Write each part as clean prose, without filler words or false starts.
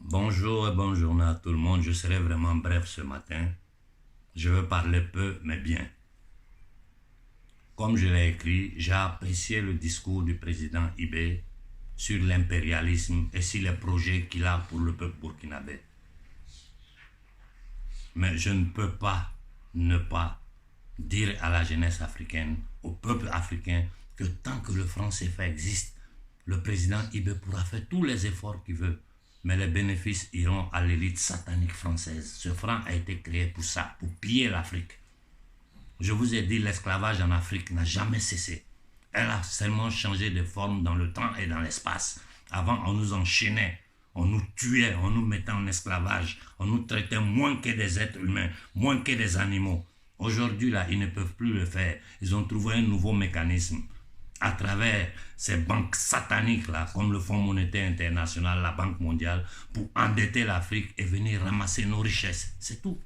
Bonjour et bonne journée à tout le monde. Je serai vraiment bref ce matin. Je veux parler peu mais bien. Comme je l'ai écrit, j'ai apprécié le discours du président Ibé sur l'impérialisme et sur les projets qu'il a pour le peuple burkinabé. Mais je ne peux pas ne pas dire à la jeunesse africaine, au peuple africain, que tant que le franc CFA existe, le président Ibé pourra faire tous les efforts qu'il veut, mais les bénéfices iront à l'élite satanique française. Ce franc a été créé pour ça, pour piller l'Afrique. Je vous ai dit, l'esclavage en Afrique n'a jamais cessé. Elle a seulement changé de forme dans le temps et dans l'espace. Avant, on nous enchaînait, on nous tuait, on nous mettait en esclavage, on nous traitait moins que des êtres humains, moins que des animaux. Aujourd'hui, là, ils ne peuvent plus le faire. Ils ont trouvé un nouveau mécanisme à travers ces banques sataniques là, comme le Fonds monétaire international, la Banque mondiale, pour endetter l'Afrique et venir ramasser nos richesses. C'est tout.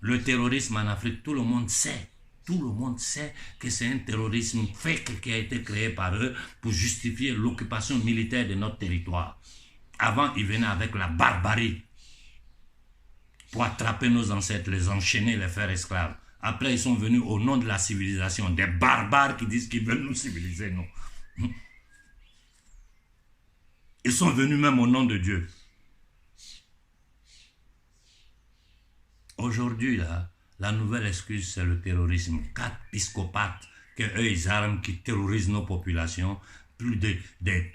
Le terrorisme en Afrique, tout le monde sait. Tout le monde sait que c'est un terrorisme fake qui a été créé par eux pour justifier l'occupation militaire de notre territoire. Avant, ils venaient avec la barbarie pour attraper nos ancêtres, les enchaîner, les faire esclaves. Après, ils sont venus au nom de la civilisation, des barbares qui disent qu'ils veulent nous civiliser, nous. Ils sont venus même au nom de Dieu. Aujourd'hui, là, la nouvelle excuse, c'est le terrorisme. 4 psychopathes que eux, ils arment, qui terrorisent nos populations. Plus des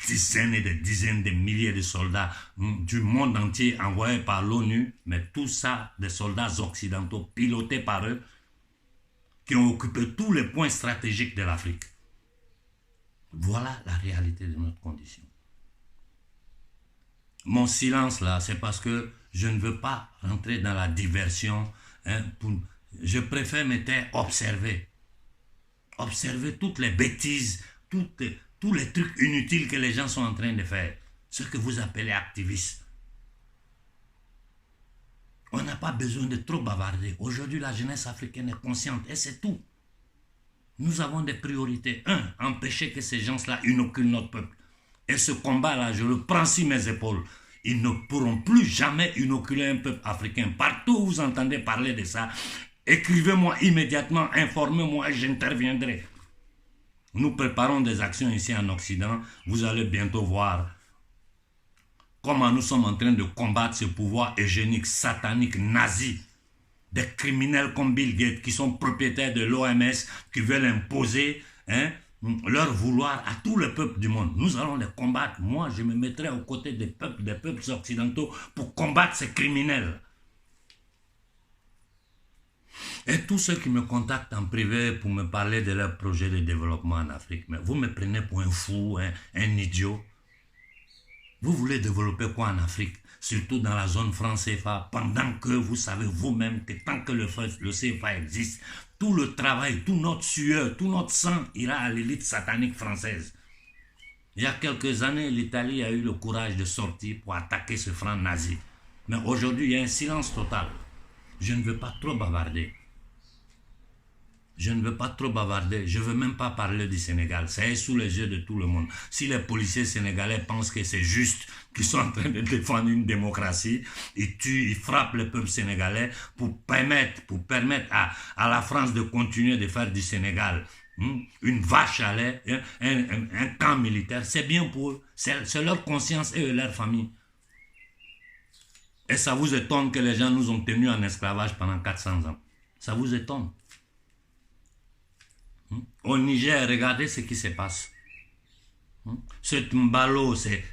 dizaines et des dizaines de milliers de soldats du monde entier envoyés par l'ONU, mais tout ça, des soldats occidentaux pilotés par eux, qui ont occupé tous les points stratégiques de l'Afrique. Voilà la réalité de notre condition. Mon silence là, c'est parce que je ne veux pas rentrer dans la diversion. Je préfère me taire, observer. Observer toutes les bêtises, tous les trucs inutiles que les gens sont en train de faire. Ce que vous appelez activistes. On n'a pas besoin de trop bavarder. Aujourd'hui, la jeunesse africaine est consciente et c'est tout. Nous avons des priorités. Empêcher que ces gens-là inoculent notre peuple. Et ce combat-là, je le prends sur mes épaules. Ils ne pourront plus jamais inoculer un peuple africain. Partout où vous entendez parler de ça, écrivez-moi immédiatement, informez-moi et j'interviendrai. Nous préparons des actions ici en Occident. Vous allez bientôt voir comment nous sommes en train de combattre ce pouvoir eugénique, satanique, nazi. Des criminels comme Bill Gates qui sont propriétaires de l'OMS, qui veulent imposer leur vouloir à tout le peuple du monde. Nous allons les combattre. Moi, je me mettrai aux côtés des peuples occidentaux pour combattre ces criminels. Et tous ceux qui me contactent en privé pour me parler de leur projet de développement en Afrique, mais vous me prenez pour un fou, un idiot. Vous voulez développer quoi en Afrique? Surtout dans la zone franc CFA, pendant que vous savez vous-même que tant que le CFA existe, tout le travail, tout notre sueur, tout notre sang ira à l'élite satanique française. Il y a quelques années, l'Italie a eu le courage de sortir pour attaquer ce franc nazi. Mais aujourd'hui, il y a un silence total. Je ne veux pas trop bavarder. Je ne veux pas trop bavarder. Je ne veux même pas parler du Sénégal. Ça est sous les yeux de tout le monde. Si les policiers sénégalais pensent que c'est juste, qu'ils sont en train de défendre une démocratie, ils tuent, ils frappent le peuple sénégalais pour permettre à la France de continuer de faire du Sénégal une vache à lait, un camp militaire, c'est bien pour eux. C'est leur conscience et leur famille. Et ça vous étonne que les gens nous ont tenus en esclavage pendant 400 ans. Ça vous étonne. Au Niger, regardez ce qui se passe. Ce Mbalo, c'est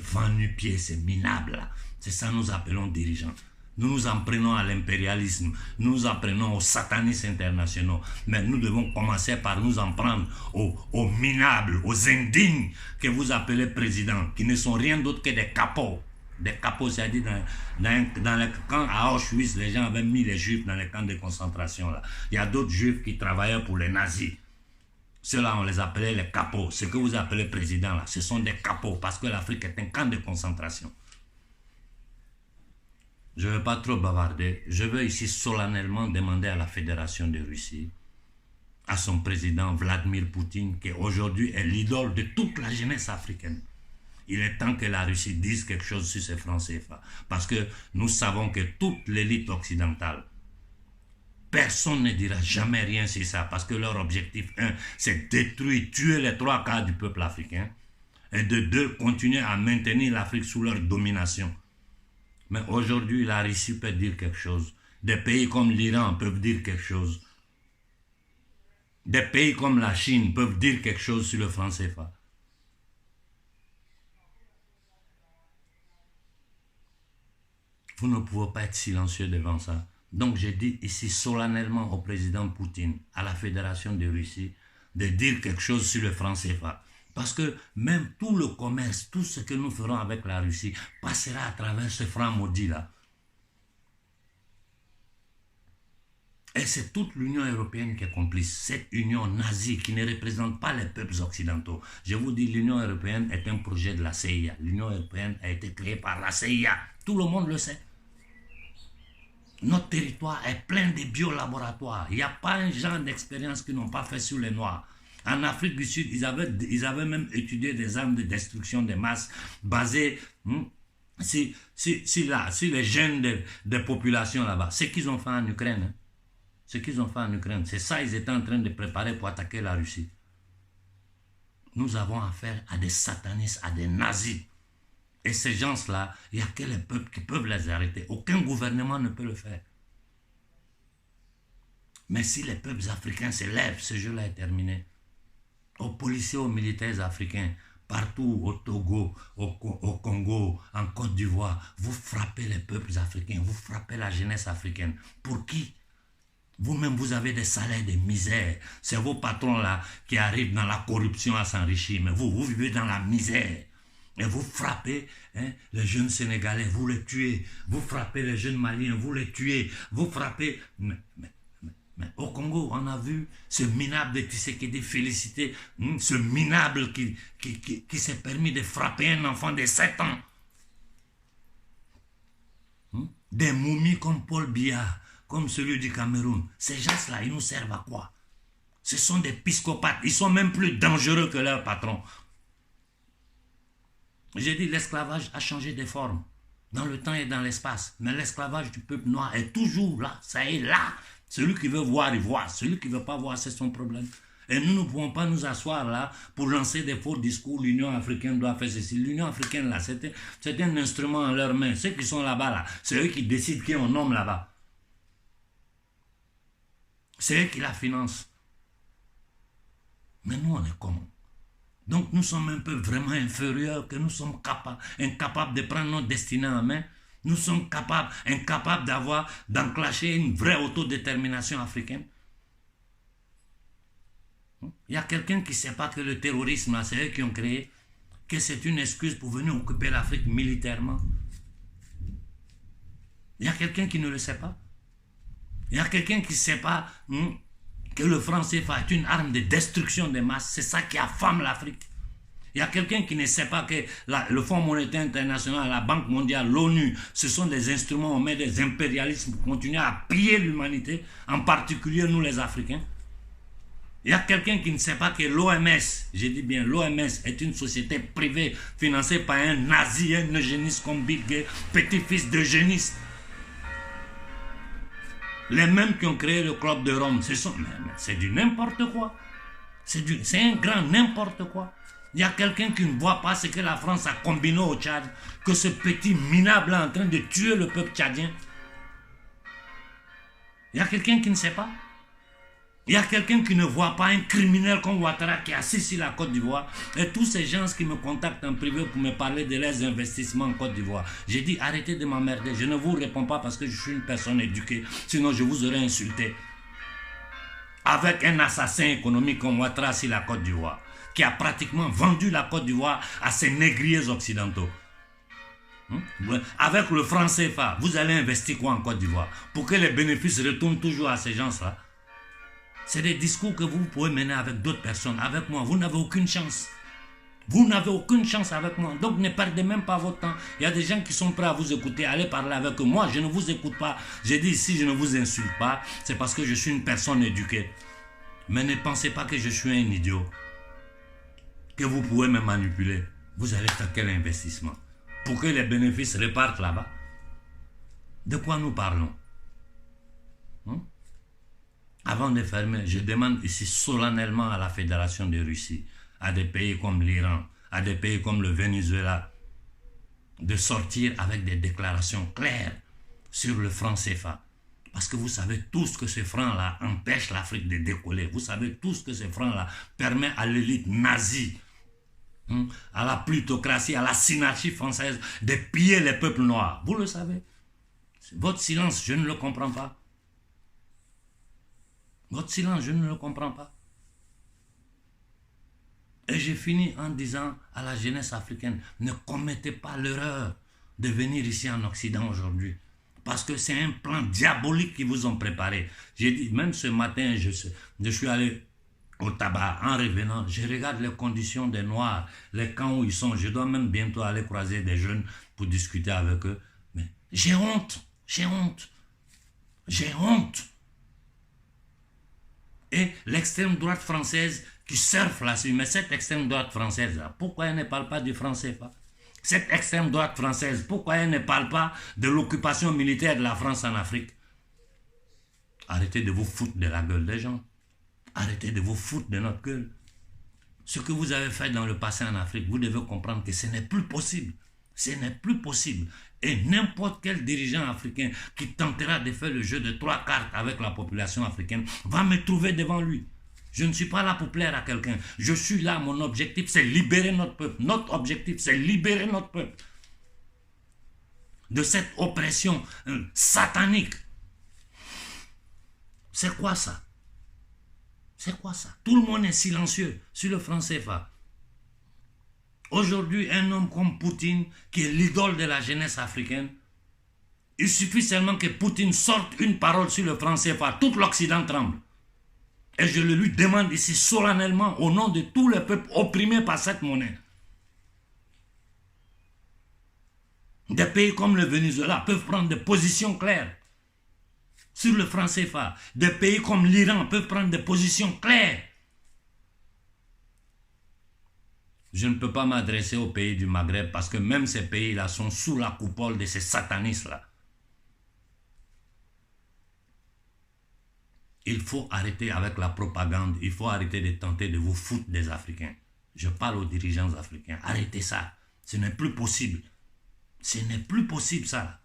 vent nu-pied, c'est minable. C'est ça que nous appelons dirigeants. Nous nous en prenons à l'impérialisme, nous nous en prenons aux satanistes internationaux. Mais nous devons commencer par nous en prendre aux minables, aux indignes que vous appelez présidents, qui ne sont rien d'autre que des capots. Des capots, c'est-à-dire dans les camps à Auschwitz, les gens avaient mis les juifs dans les camps de concentration. Là. Il y a d'autres juifs qui travaillaient pour les nazis. Ceux-là, on les appelait les capots. Ce que vous appelez président, là, ce sont des capots, parce que l'Afrique est un camp de concentration. Je ne veux pas trop bavarder. Je veux ici solennellement demander à la Fédération de Russie, à son président Vladimir Poutine, qui aujourd'hui est l'idole de toute la jeunesse africaine. Il est temps que la Russie dise quelque chose sur ces francs CFA. Parce que nous savons que toute l'élite occidentale, personne ne dira jamais rien sur ça. Parce que leur objectif, un, c'est détruire, tuer les 3 quarts du peuple africain. Et de deux, continuer à maintenir l'Afrique sous leur domination. Mais aujourd'hui, la Russie peut dire quelque chose. Des pays comme l'Iran peuvent dire quelque chose. Des pays comme la Chine peuvent dire quelque chose sur le franc CFA. Vous ne pouvez pas être silencieux devant ça. Donc j'ai dit ici solennellement au président Poutine, à la Fédération de Russie, de dire quelque chose sur le franc CFA. Parce que même tout le commerce, tout ce que nous ferons avec la Russie passera à travers ce franc maudit-là. Et c'est toute l'Union européenne qui est complice. Cette union nazie qui ne représente pas les peuples occidentaux. Je vous dis, l'Union européenne est un projet de la CIA. L'Union européenne a été créée par la CIA. Tout le monde le sait. Notre territoire est plein de biolaboratoires. Il n'y a pas un genre d'expérience qu'ils n'ont pas fait sur les Noirs. En Afrique du Sud, ils avaient même étudié des armes de destruction de masse basées sur les gènes des populations là-bas. Ce qu'ils ont fait en Ukraine. Hein. Ce qu'ils ont fait en Ukraine, c'est ça qu'ils étaient en train de préparer pour attaquer la Russie. Nous avons affaire à des satanistes, à des nazis. Et ces gens-là, il n'y a que les peuples qui peuvent les arrêter. Aucun gouvernement ne peut le faire. Mais si les peuples africains se lèvent, ce jeu-là est terminé. Aux policiers, aux militaires africains, partout au Togo, au Congo, en Côte d'Ivoire, vous frappez les peuples africains, vous frappez la jeunesse africaine. Pour qui? Vous-même, vous avez des salaires de misère. C'est vos patrons-là qui arrivent dans la corruption à s'enrichir. Mais vous vivez dans la misère. Et vous frappez les jeunes Sénégalais, vous les tuez. Vous frappez les jeunes Maliens, vous les tuez. Vous frappez... Mais au Congo, on a vu ce minable de Tshisekedi féliciter, ce minable qui s'est permis de frapper un enfant de 7 ans. Des momies comme Paul Biya, comme celui du Cameroun. Ces gens-là, ils nous servent à quoi? Ce sont des psychopathes. Ils sont même plus dangereux que leurs patrons. J'ai dit, l'esclavage a changé de forme, dans le temps et dans l'espace. Mais l'esclavage du peuple noir est toujours là. Ça est là. Celui qui veut voir, il voit. Celui qui ne veut pas voir, c'est son problème. Et nous ne pouvons pas nous asseoir là pour lancer des faux discours. L'Union africaine doit faire ceci. L'Union africaine, là, c'est un instrument en leurs mains. Ceux qui sont là-bas, là, c'est eux qui décident qui on nomme là-bas. C'est eux qui la financent. Mais nous, on est comment? Donc nous sommes un peu vraiment inférieurs, que nous sommes incapables de prendre notre destinée en main. Nous sommes incapables d'enclencher une vraie autodétermination africaine. Il y a quelqu'un qui ne sait pas que le terrorisme, c'est eux qui ont créé, que c'est une excuse pour venir occuper l'Afrique militairement. Il y a quelqu'un qui ne le sait pas. Il y a quelqu'un qui ne sait pas que le franc CFA est une arme de destruction des masses. C'est ça qui affame l'Afrique. Il y a quelqu'un qui ne sait pas que le Fonds monétaire international, la Banque mondiale, l'ONU, ce sont des instruments aux mains des impérialistes pour continuer à piller l'humanité, en particulier nous les Africains. Il y a quelqu'un qui ne sait pas que l'OMS, j'ai dit bien l'OMS, est une société privée financée par un nazi, un eugéniste comme Bill Gates, petit-fils d'eugéniste. Les mêmes qui ont créé le club de Rome, c'est du n'importe quoi. C'est un grand n'importe quoi. Il y a quelqu'un qui ne voit pas ce que la France a combiné au Tchad, que ce petit minable est en train de tuer le peuple tchadien. Il y a quelqu'un qui ne sait pas. Il y a quelqu'un qui ne voit pas un criminel comme Ouattara qui est assis sur la Côte d'Ivoire. Et tous ces gens qui me contactent en privé pour me parler de leurs investissements en Côte d'Ivoire. J'ai dit arrêtez de m'emmerder. Je ne vous réponds pas parce que je suis une personne éduquée. Sinon je vous aurais insulté. Avec un assassin économique comme Ouattara sur la Côte d'Ivoire, qui a pratiquement vendu la Côte d'Ivoire à ces négriers occidentaux. Avec le franc CFA, vous allez investir quoi en Côte d'Ivoire pour que les bénéfices retournent toujours à ces gens-là? C'est des discours que vous pouvez mener avec d'autres personnes. Avec moi, vous n'avez aucune chance. Vous n'avez aucune chance avec moi. Donc ne perdez même pas votre temps. Il y a des gens qui sont prêts à vous écouter. Allez parler avec eux. Moi, je ne vous écoute pas. J'ai dit, si je ne vous insulte pas, c'est parce que je suis une personne éduquée. Mais ne pensez pas que je suis un idiot. Que vous pouvez me manipuler. Vous allez faire quel investissement? Pour que les bénéfices repartent là-bas? De quoi nous parlons? Avant de fermer, je demande ici solennellement à la Fédération de Russie, à des pays comme l'Iran, à des pays comme le Venezuela, de sortir avec des déclarations claires sur le franc CFA. Parce que vous savez tous que ce franc-là empêche l'Afrique de décoller. Vous savez tous que ce franc-là permet à l'élite nazie, à la plutocratie, à la synarchie française de piller les peuples noirs. Vous le savez. Votre silence, je ne le comprends pas. Votre silence, je ne le comprends pas. Et j'ai fini en disant à la jeunesse africaine, ne commettez pas l'erreur de venir ici en Occident aujourd'hui. Parce que c'est un plan diabolique qu'ils vous ont préparé. J'ai dit, même ce matin, je suis allé au tabac. En revenant, je regarde les conditions des Noirs, les camps où ils sont. Je dois même bientôt aller croiser des jeunes pour discuter avec eux. Mais j'ai honte, j'ai honte, j'ai honte. Et l'extrême droite française qui surfe là-dessus. Mais cette extrême droite française, là, pourquoi elle ne parle pas du français pas? Cette extrême droite française, pourquoi elle ne parle pas de l'occupation militaire de la France en Afrique? Arrêtez de vous foutre de la gueule des gens. Arrêtez de vous foutre de notre gueule. Ce que vous avez fait dans le passé en Afrique, vous devez comprendre que ce n'est plus possible. Ce n'est plus possible. Et n'importe quel dirigeant africain qui tentera de faire le jeu de 3 cartes avec la population africaine va me trouver devant lui. Je ne suis pas là pour plaire à quelqu'un. Je suis là, mon objectif, c'est libérer notre peuple. Notre objectif, c'est libérer notre peuple de cette oppression satanique. C'est quoi ça? C'est quoi ça? Tout le monde est silencieux sur le franc CFA. Aujourd'hui, un homme comme Poutine, qui est l'idole de la jeunesse africaine, il suffit seulement que Poutine sorte une parole sur le franc CFA. Tout l'Occident tremble. Et je le lui demande ici solennellement au nom de tous les peuples opprimés par cette monnaie. Des pays comme le Venezuela peuvent prendre des positions claires sur le franc CFA. Des pays comme l'Iran peuvent prendre des positions claires. Je ne peux pas m'adresser aux pays du Maghreb parce que même ces pays-là sont sous la coupole de ces satanistes-là. Il faut arrêter avec la propagande, il faut arrêter de tenter de vous foutre des Africains. Je parle aux dirigeants africains, arrêtez ça, ce n'est plus possible. Ce n'est plus possible ça.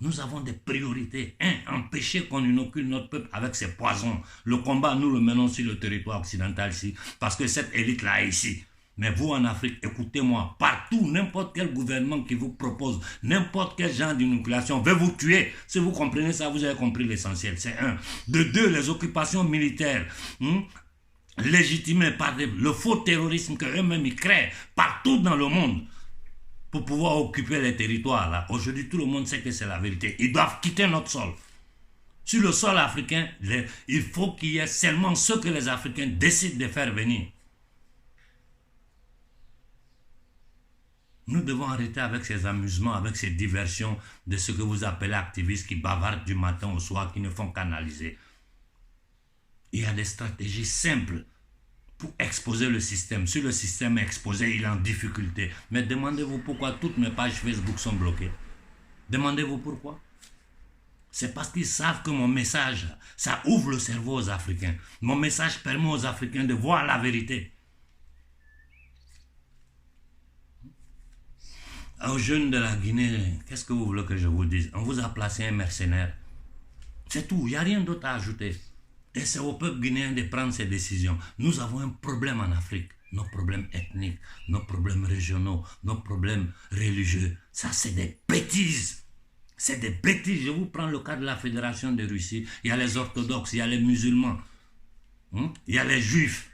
Nous avons des priorités. Empêcher qu'on inocule notre peuple avec ces poisons. Le combat, nous le menons sur le territoire occidental ici, parce que cette élite-là est ici. Mais vous en Afrique, écoutez-moi, partout, n'importe quel gouvernement qui vous propose, n'importe quel genre d'inoculation veut vous tuer. Si vous comprenez ça, vous avez compris l'essentiel. C'est un. De deux, les occupations militaires légitimées par le faux terrorisme qu'eux-mêmes ils créent partout dans le monde pour pouvoir occuper les territoires. Là. Aujourd'hui, tout le monde sait que c'est la vérité. Ils doivent quitter notre sol. Sur le sol africain, il faut qu'il y ait seulement ce que les Africains décident de faire venir. Nous devons arrêter avec ces amusements, avec ces diversions de ce que vous appelez activistes qui bavardent du matin au soir, qui ne font qu'analyser. Il y a des stratégies simples pour exposer le système. Si le système est exposé, il est en difficulté. Mais demandez-vous pourquoi toutes mes pages Facebook sont bloquées. Demandez-vous pourquoi. C'est parce qu'ils savent que mon message, ça ouvre le cerveau aux Africains. Mon message permet aux Africains de voir la vérité. Aux jeunes de la Guinée, qu'est-ce que vous voulez que je vous dise? On vous a placé un mercenaire. C'est tout, il n'y a rien d'autre à ajouter. Et c'est au peuple guinéen de prendre ses décisions. Nous avons un problème en Afrique. Nos problèmes ethniques, nos problèmes régionaux, nos problèmes religieux. Ça, c'est des bêtises. C'est des bêtises. Je vous prends le cas de la Fédération de Russie. Il y a les orthodoxes, il y a les musulmans. Il y a les juifs.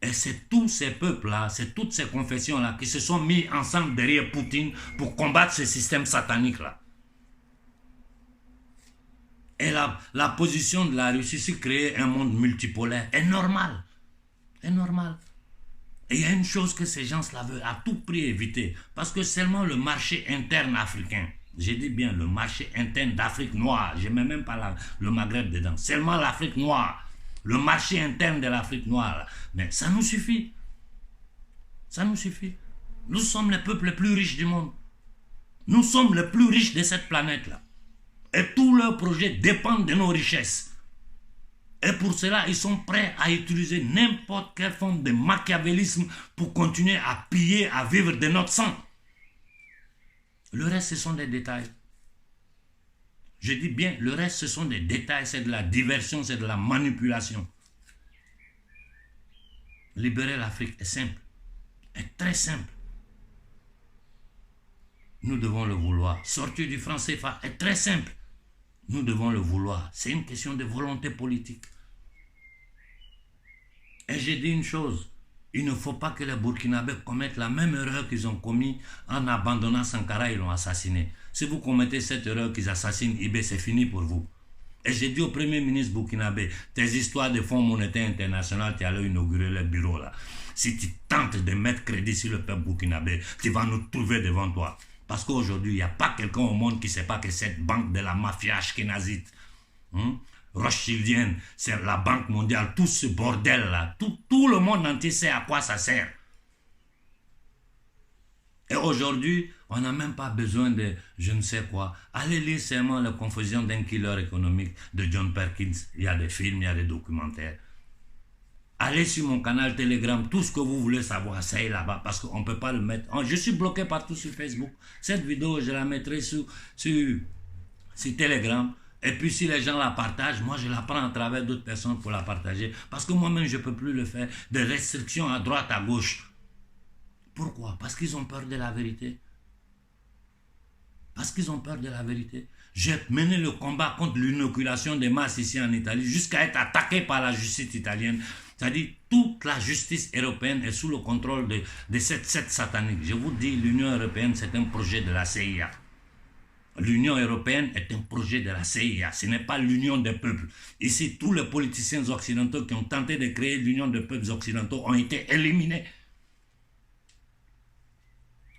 Et c'est tous ces peuples-là, c'est toutes ces confessions-là qui se sont mis ensemble derrière Poutine pour combattre ce système satanique-là. Et la position de la Russie, c'est créer un monde multipolaire, est normal. Est normal. Et il y a une chose que ces gens-là veulent à tout prix éviter. Parce que seulement le marché interne africain, j'ai dit bien le marché interne d'Afrique noire, je ne mets même pas le Maghreb dedans, seulement l'Afrique noire. Le marché interne de l'Afrique noire. Mais ça nous suffit. Ça nous suffit. Nous sommes les peuples les plus riches du monde. Nous sommes les plus riches de cette planète-là. Et tous leurs projets dépendent de nos richesses. Et pour cela, ils sont prêts à utiliser n'importe quelle forme de machiavélisme pour continuer à piller, à vivre de notre sang. Le reste, ce sont des détails. Je dis bien, le reste, ce sont des détails, c'est de la diversion, c'est de la manipulation. Libérer l'Afrique est simple, est très simple. Nous devons le vouloir. Sortir du franc CFA est très simple. Nous devons le vouloir. C'est une question de volonté politique. Et j'ai dit une chose, il ne faut pas que les Burkinabés commettent la même erreur qu'ils ont commis en abandonnant Sankara, ils l'ont assassiné. Si vous commettez cette erreur qu'ils assassinent Ibé, c'est fini pour vous. Et j'ai dit au Premier ministre burkinabé, tes histoires de Fonds monétaire international, tu allais inaugurer le bureau là. Si tu tentes de mettre crédit sur le peuple burkinabé, tu vas nous trouver devant toi. Parce qu'aujourd'hui, il n'y a pas quelqu'un au monde qui ne sait pas que cette banque de la mafia ashkénazite, rothschildienne, c'est la Banque mondiale, tout ce bordel-là, tout le monde entier sait à quoi ça sert. Et aujourd'hui, on n'a même pas besoin de je ne sais quoi. Allez lire seulement la confusion d'un killer économique de John Perkins. Il y a des films, il y a des documentaires. Allez sur mon canal Telegram, tout ce que vous voulez savoir, c'est là-bas, parce qu'on ne peut pas le mettre. Je suis bloqué partout sur Facebook. Cette vidéo, je la mettrai sur Telegram. Et puis si les gens la partagent, moi je la prends à travers d'autres personnes pour la partager. Parce que moi-même, je ne peux plus le faire. Des restrictions à droite, à gauche. Pourquoi? Parce qu'ils ont peur de la vérité. Parce qu'ils ont peur de la vérité. J'ai mené le combat contre l'inoculation des masses ici en Italie jusqu'à être attaqué par la justice italienne. C'est-à-dire toute la justice européenne est sous le contrôle de cette secte satanique. Je vous dis, l'Union européenne, c'est un projet de la CIA. L'Union européenne est un projet de la CIA. Ce n'est pas l'union des peuples. Ici, tous les politiciens occidentaux qui ont tenté de créer l'union des peuples occidentaux ont été éliminés.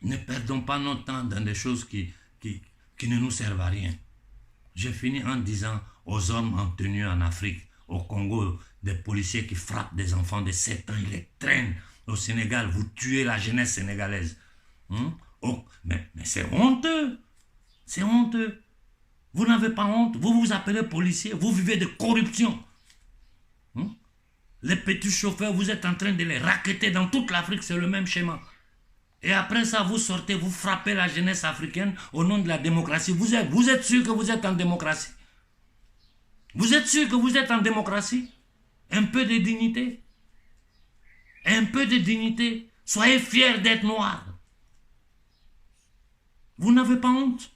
Ne perdons pas notre temps dans des choses qui ne nous servent à rien. J'ai fini en disant aux hommes en tenue en Afrique, au Congo, des policiers qui frappent des enfants de 7 ans, ils les traînent. Au Sénégal, vous tuez la jeunesse sénégalaise. Mais c'est honteux. C'est honteux. Vous n'avez pas honte. Vous vous appelez policier. Vous vivez de corruption. Les petits chauffeurs, vous êtes en train de les racketter dans toute l'Afrique. C'est le même schéma. Et après ça, vous sortez, vous frappez la jeunesse africaine au nom de la démocratie. Vous êtes sûr que vous êtes en démocratie? Vous êtes sûr que vous êtes en démocratie? Un peu de dignité. Un peu de dignité. Soyez fiers d'être noirs. Vous n'avez pas honte?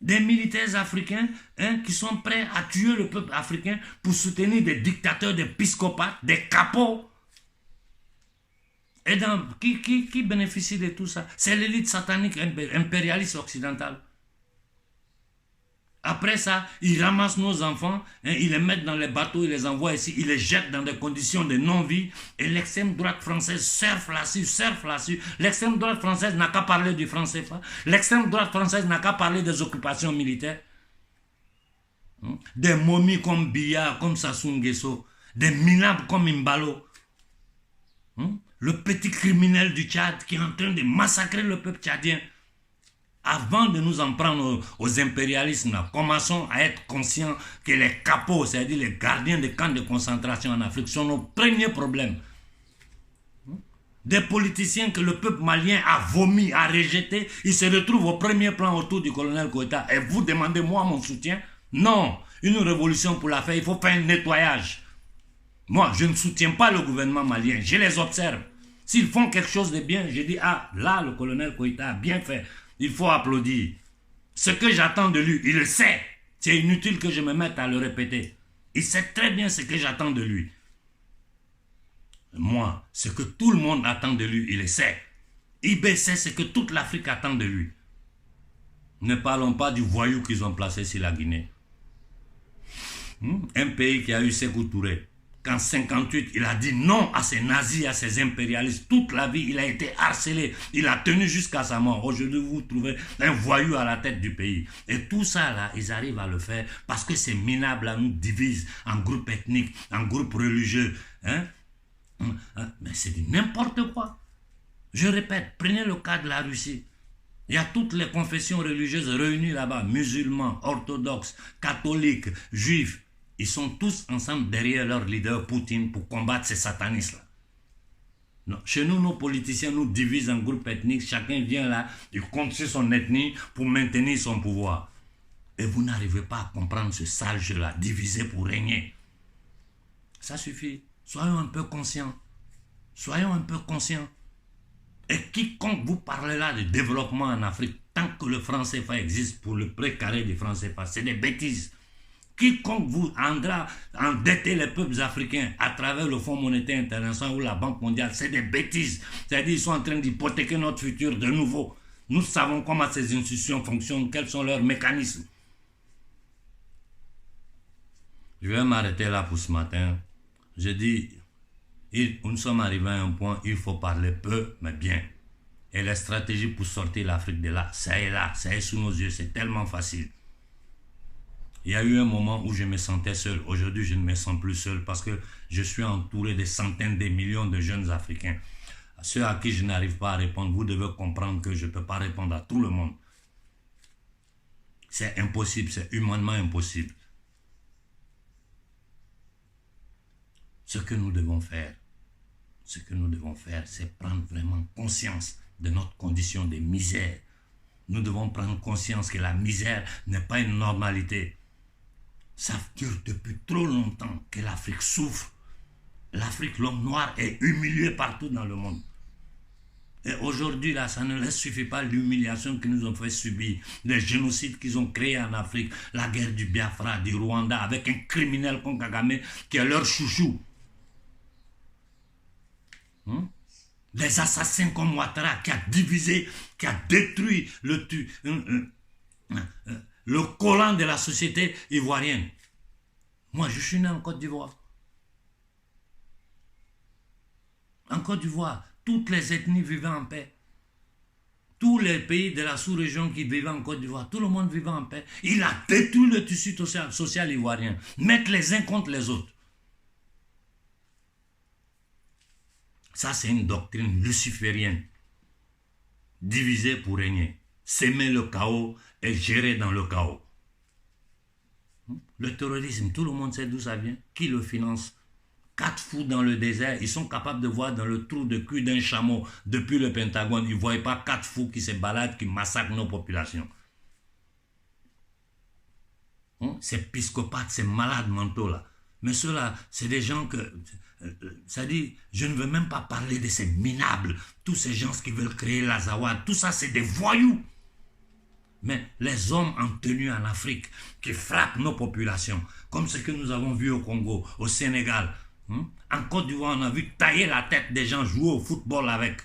Des militaires africains qui sont prêts à tuer le peuple africain pour soutenir des dictateurs, des psychopathes, des capots. Et qui bénéficie de tout ça? C'est l'élite satanique impérialiste occidentale. Après ça, ils ramassent nos enfants, ils les mettent dans les bateaux, ils les envoient ici, ils les jettent dans des conditions de non-vie. Et l'extrême droite française surfe là-dessus. L'extrême droite française n'a qu'à parler du franc CFA. L'extrême droite française n'a qu'à parler des occupations militaires. Des momies comme Biya, comme Sassou Nguesso, des minables comme Imbalo. Le petit criminel du Tchad qui est en train de massacrer le peuple tchadien. Avant de nous en prendre aux impérialismes, commençons à être conscients que les capots, c'est-à-dire les gardiens des camps de concentration en Afrique, sont nos premiers problèmes. Des politiciens que le peuple malien a vomi, a rejeté, ils se retrouvent au premier plan autour du colonel Koïta. Et vous demandez moi mon soutien? Non, une révolution pour la faire, il faut faire un nettoyage. Moi, je ne soutiens pas le gouvernement malien, je les observe. S'ils font quelque chose de bien, je dis, ah, là, le colonel Koïta a bien fait. Il faut applaudir. Ce que j'attends de lui, il le sait. C'est inutile que je me mette à le répéter. Il sait très bien ce que j'attends de lui. Moi, ce que tout le monde attend de lui, il le sait. Ibé sait ce que toute l'Afrique attend de lui. Ne parlons pas du voyou qu'ils ont placé sur la Guinée. Un pays qui a eu Sékou Touré. Qu'en 1958, il a dit non à ces nazis, à ces impérialistes. Toute la vie, il a été harcelé. Il a tenu jusqu'à sa mort. Aujourd'hui, vous trouvez un voyou à la tête du pays. Et tout ça, là, ils arrivent à le faire parce que ces minables, là, nous divisent en groupes ethniques, en groupes religieux. Mais c'est du n'importe quoi. Je répète, prenez le cas de la Russie. Il y a toutes les confessions religieuses réunies là-bas, musulmans, orthodoxes, catholiques, juifs. Ils sont tous ensemble derrière leur leader Poutine pour combattre ces satanistes-là. Chez nous, nos politiciens nous divisent en groupes ethniques. Chacun vient là, il compte sur son ethnie pour maintenir son pouvoir. Et vous n'arrivez pas à comprendre ce sale jeu-là, diviser pour régner. Ça suffit. Soyons un peu conscients. Soyons un peu conscients. Et quiconque vous parle là de développement en Afrique, tant que le franc CFA existe pour le précaré du franc CFA, c'est des bêtises. Quiconque vous andra endetter les peuples africains à travers le Fonds monétaire international ou la Banque mondiale, c'est des bêtises. C'est-à-dire qu'ils sont en train d'hypothéquer notre futur de nouveau. Nous savons comment ces institutions fonctionnent, quels sont leurs mécanismes. Je vais m'arrêter là pour ce matin. Je dis, nous sommes arrivés à un point, il faut parler peu, mais bien. Et la stratégie pour sortir l'Afrique de là, ça est sous nos yeux, c'est tellement facile. Il y a eu un moment où je me sentais seul. Aujourd'hui, je ne me sens plus seul parce que je suis entouré de centaines de millions de jeunes Africains. À ceux à qui je n'arrive pas à répondre, vous devez comprendre que je ne peux pas répondre à tout le monde. C'est impossible, c'est humainement impossible. Ce que nous devons faire, c'est prendre vraiment conscience de notre condition de misère. Nous devons prendre conscience que la misère n'est pas une normalité. Ça dure depuis trop longtemps que l'Afrique souffre. L'Afrique, l'homme noir, est humilié partout dans le monde. Et aujourd'hui, là, ça ne leur suffit pas l'humiliation qu'ils nous ont fait subir, les génocides qu'ils ont créés en Afrique, la guerre du Biafra, du Rwanda, avec un criminel comme Kagame qui est leur chouchou. Les assassins comme Ouattara qui a divisé, qui a détruit le collant de la société ivoirienne. Moi, je suis né en Côte d'Ivoire. En Côte d'Ivoire, toutes les ethnies vivaient en paix. Tous les pays de la sous-région qui vivaient en Côte d'Ivoire, tout le monde vivait en paix. Il a détruit le tissu social ivoirien. Mettre les uns contre les autres. Ça, c'est une doctrine luciférienne. Diviser pour régner. S'aimer le chaos et gérer dans le chaos. Le terrorisme, tout le monde sait d'où ça vient. Qui le finance? 4 fous dans le désert, ils sont capables de voir dans le trou de cul d'un chameau depuis le Pentagone. Ils ne voient pas 4 fous qui se baladent, qui massacrent nos populations. Ces psychopathes, ces malades mentaux là. Mais ceux-là, c'est des gens que... Ça dit, je ne veux même pas parler de ces minables, tous ces gens qui veulent créer l'Azawad, tout ça c'est des voyous. Mais les hommes en tenue en Afrique qui frappent nos populations, comme ce que nous avons vu au Congo, au Sénégal, en Côte d'Ivoire, on a vu tailler la tête des gens, jouer au football avec.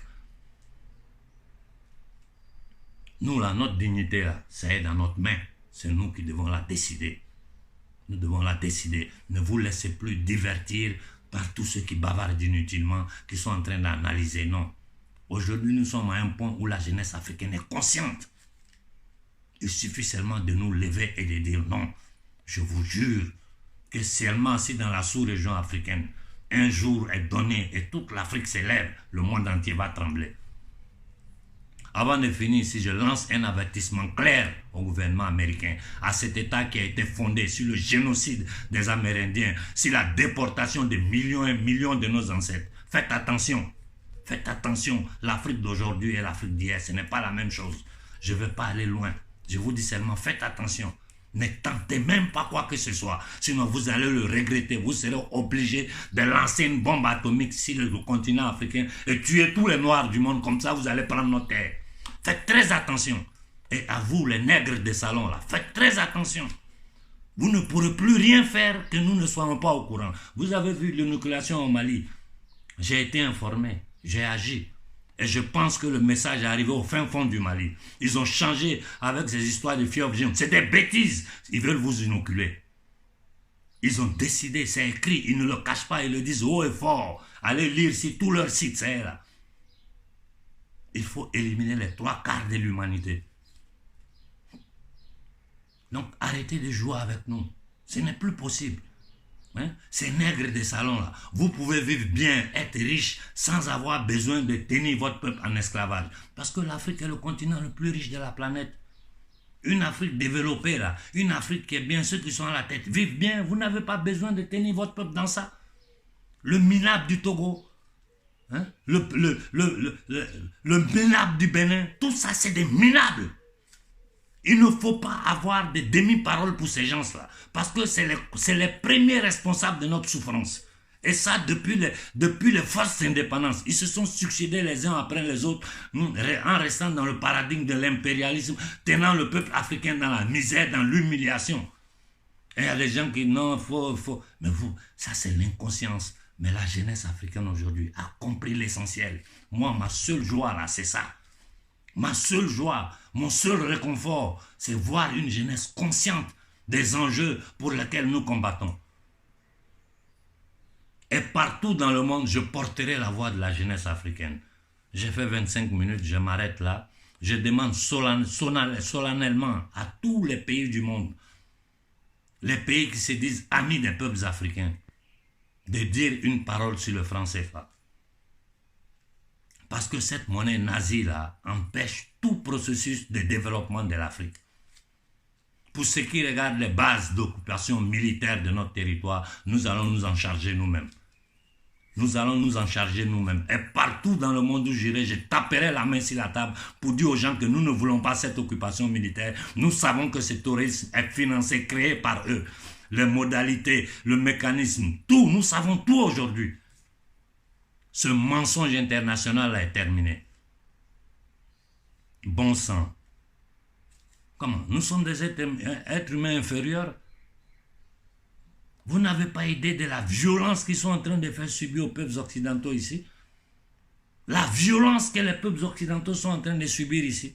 Nous là, notre dignité là, ça est dans notre main, c'est nous qui devons la décider. Nous devons la décider. Ne vous laissez plus divertir par tous ceux qui bavardent inutilement, qui sont en train d'analyser. Non. Aujourd'hui, nous sommes à un point où la jeunesse africaine est consciente. Il suffit seulement de nous lever et de dire non. Je vous jure que seulement si dans la sous-région africaine, un jour est donné et toute l'Afrique s'élève, le monde entier va trembler. Avant de finir, si je lance un avertissement clair au gouvernement américain, à cet État qui a été fondé sur le génocide des Amérindiens, sur la déportation de millions et millions de nos ancêtres. Faites attention. Faites attention. L'Afrique d'aujourd'hui et l'Afrique d'hier, ce n'est pas la même chose. Je ne veux pas aller loin. Je vous dis seulement, faites attention. Ne tentez même pas quoi que ce soit. Sinon, vous allez le regretter. Vous serez obligé de lancer une bombe atomique sur le continent africain et tuer tous les Noirs du monde. Comme ça, vous allez prendre nos terres. Faites très attention. Et à vous, les nègres des salons, là, faites très attention. Vous ne pourrez plus rien faire que nous ne soyons pas au courant. Vous avez vu l'inoculation au Mali. J'ai été informé. J'ai agi. Et je pense que le message est arrivé au fin fond du Mali. Ils ont changé avec ces histoires de fièvre jaune. C'est des bêtises. Ils veulent vous inoculer. Ils ont décidé, c'est écrit. Ils ne le cachent pas. Ils le disent haut et fort. Allez lire sur tout leur site, c'est là. Il faut éliminer les 3/4 de l'humanité. Donc arrêtez de jouer avec nous. Ce n'est plus possible. Hein? Ces nègres des salons là, vous pouvez vivre bien, être riche sans avoir besoin de tenir votre peuple en esclavage. Parce que l'Afrique est le continent le plus riche de la planète. Une Afrique développée là, une Afrique qui est bien, ceux qui sont à la tête vivent bien, vous n'avez pas besoin de tenir votre peuple dans ça. Le minable du Togo, hein? le minable du Bénin, tout ça c'est des minables. Il ne faut pas avoir de demi-paroles pour ces gens-là, parce que c'est les premiers responsables de notre souffrance. Et ça, depuis les forces d'indépendance, ils se sont succédés les uns après les autres, en restant dans le paradigme de l'impérialisme, tenant le peuple africain dans la misère, dans l'humiliation. Et il y a des gens qui, non, faut. Mais vous, ça c'est l'inconscience. Mais la jeunesse africaine aujourd'hui a compris l'essentiel. Moi, ma seule joie là, c'est ça. Ma seule joie, mon seul réconfort, c'est voir une jeunesse consciente des enjeux pour lesquels nous combattons. Et partout dans le monde, je porterai la voix de la jeunesse africaine. J'ai fait 25 minutes, je m'arrête là. Je demande solennellement à tous les pays du monde, les pays qui se disent amis des peuples africains, de dire une parole sur le franc CFA. Parce que cette monnaie nazie-là empêche tout processus de développement de l'Afrique. Pour ce qui regarde les bases d'occupation militaire de notre territoire, nous allons nous en charger nous-mêmes. Nous allons nous en charger nous-mêmes. Et partout dans le monde où j'irai, je taperai la main sur la table pour dire aux gens que nous ne voulons pas cette occupation militaire. Nous savons que ce tourisme est financé, créé par eux. Les modalités, le mécanisme, tout, nous savons tout aujourd'hui. Ce mensonge international est terminé. Bon sang. Comment? Nous sommes des êtres humains inférieurs. Vous n'avez pas idée de la violence qu'ils sont en train de faire subir aux peuples occidentaux ici. La violence que les peuples occidentaux sont en train de subir ici.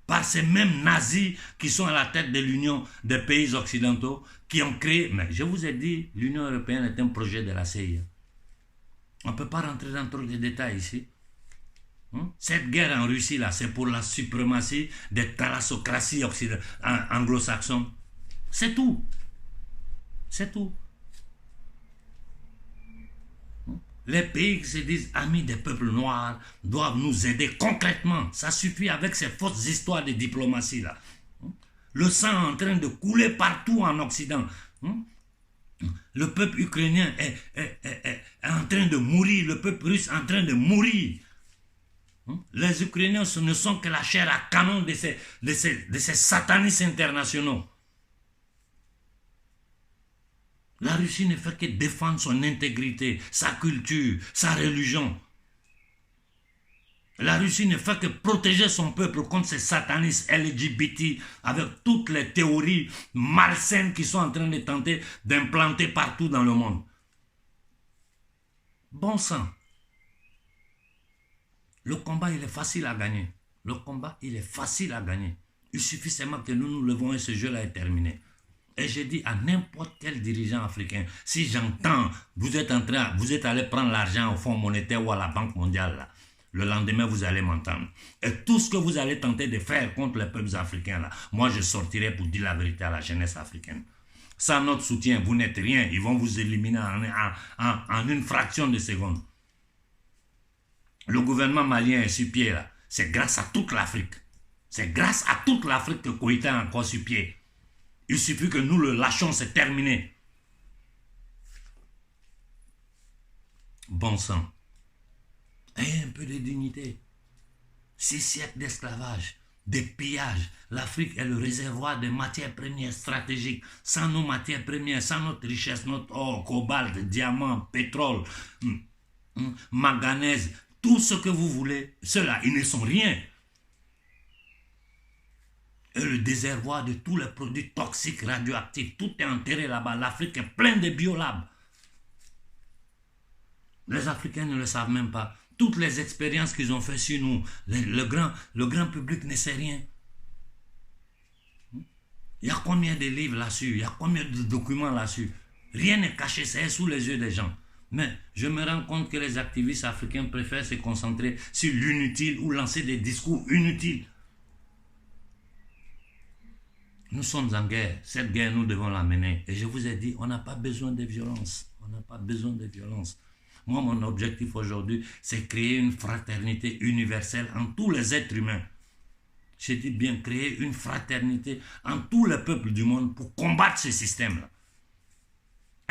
Par ces mêmes nazis qui sont à la tête de l'Union des pays occidentaux, qui ont créé... Mais je vous ai dit, l'Union européenne est un projet de la CIA. On ne peut pas rentrer dans trop de détails ici. Cette guerre en Russie, là, c'est pour la suprématie des thalassocraties anglo-saxonnes. C'est tout. C'est tout. Les pays qui se disent amis des peuples noirs doivent nous aider concrètement. Ça suffit avec ces fausses histoires de diplomatie là. Le sang est en train de couler partout en Occident. Le peuple ukrainien est en train de mourir. Le peuple russe est en train de mourir. Les Ukrainiens ne sont que la chair à canon de ces satanistes internationaux. La Russie ne fait que défendre son intégrité, sa culture, sa religion. La Russie ne fait que protéger son peuple contre ces satanistes LGBT avec toutes les théories malsaines qu'ils sont en train de tenter d'implanter partout dans le monde. Bon sang. Le combat, il est facile à gagner. Le combat, il est facile à gagner. Il suffit seulement que nous nous levons et ce jeu-là est terminé. Et je dis à n'importe quel dirigeant africain, si j'entends, vous êtes allé prendre l'argent au Fonds monétaire ou à la Banque mondiale, là, le lendemain, vous allez m'entendre. Et tout ce que vous allez tenter de faire contre les peuples africains, là, moi, je sortirai pour dire la vérité à la jeunesse africaine. Sans notre soutien, vous n'êtes rien. Ils vont vous éliminer en une fraction de seconde. Le gouvernement malien est sur pied, là. C'est grâce à toute l'Afrique. C'est grâce à toute l'Afrique que Koïta est encore sur pied. Il suffit que nous le lâchons, c'est terminé. Bon sang. Et un peu de dignité. 6 siècles d'esclavage, de pillage. L'Afrique est le réservoir de matières premières stratégiques. Sans nos matières premières, sans notre richesse, notre or, cobalt, diamant, pétrole, manganèse, tout ce que vous voulez, ceux-là, ils ne sont rien. Et le désherboir de tous les produits toxiques, radioactifs, tout est enterré là-bas. L'Afrique est pleine de biolabs. Les Africains ne le savent même pas. Toutes les expériences qu'ils ont fait sur nous, le grand public ne sait rien. Il y a combien de livres là-dessus? Il y a combien de documents là-dessus? Rien n'est caché, c'est sous les yeux des gens. Mais je me rends compte que les activistes africains préfèrent se concentrer sur l'inutile ou lancer des discours inutiles. Nous sommes en guerre. Cette guerre, nous devons la mener. Et je vous ai dit, on n'a pas besoin de violence. On n'a pas besoin de violence. Moi, mon objectif aujourd'hui, c'est créer une fraternité universelle en tous les êtres humains. J'ai dit bien créer une fraternité en tous les peuples du monde pour combattre ce système-là.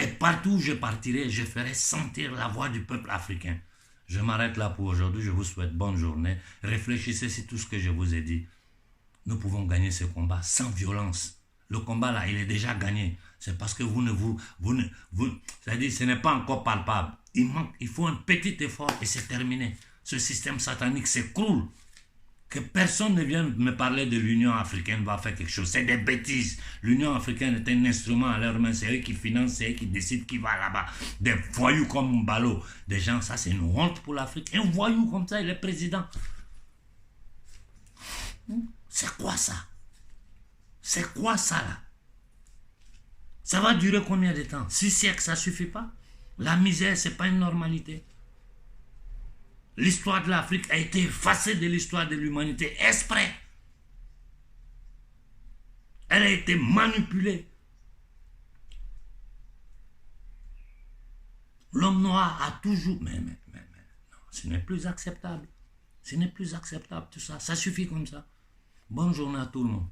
Et partout où je partirai, je ferai sentir la voix du peuple africain. Je m'arrête là pour aujourd'hui. Je vous souhaite bonne journée. Réfléchissez sur tout ce que je vous ai dit. Nous pouvons gagner ce combat sans violence. Le combat là, il est déjà gagné. C'est parce que c'est-à-dire ce n'est pas encore palpable. Il faut un petit effort et c'est terminé. Ce système satanique s'écroule. Que personne ne vienne me parler de l'Union africaine va faire quelque chose. C'est des bêtises. L'Union africaine est un instrument à leur main. C'est eux qui financent, c'est eux qui décident qui va là-bas. Des voyous comme Mbalo. Des gens, ça c'est une honte pour l'Afrique. Un voyou comme ça, il est président. C'est quoi ça? C'est quoi ça là? Ça va durer combien de temps? 6 siècles, ça ne suffit pas? La misère, ce n'est pas une normalité. L'histoire de l'Afrique a été effacée de l'histoire de l'humanité exprès. Elle a été manipulée. L'homme noir a toujours... Mais non, ce n'est plus acceptable. Ce n'est plus acceptable tout ça. Ça suffit comme ça. Bonne journée à tout le monde.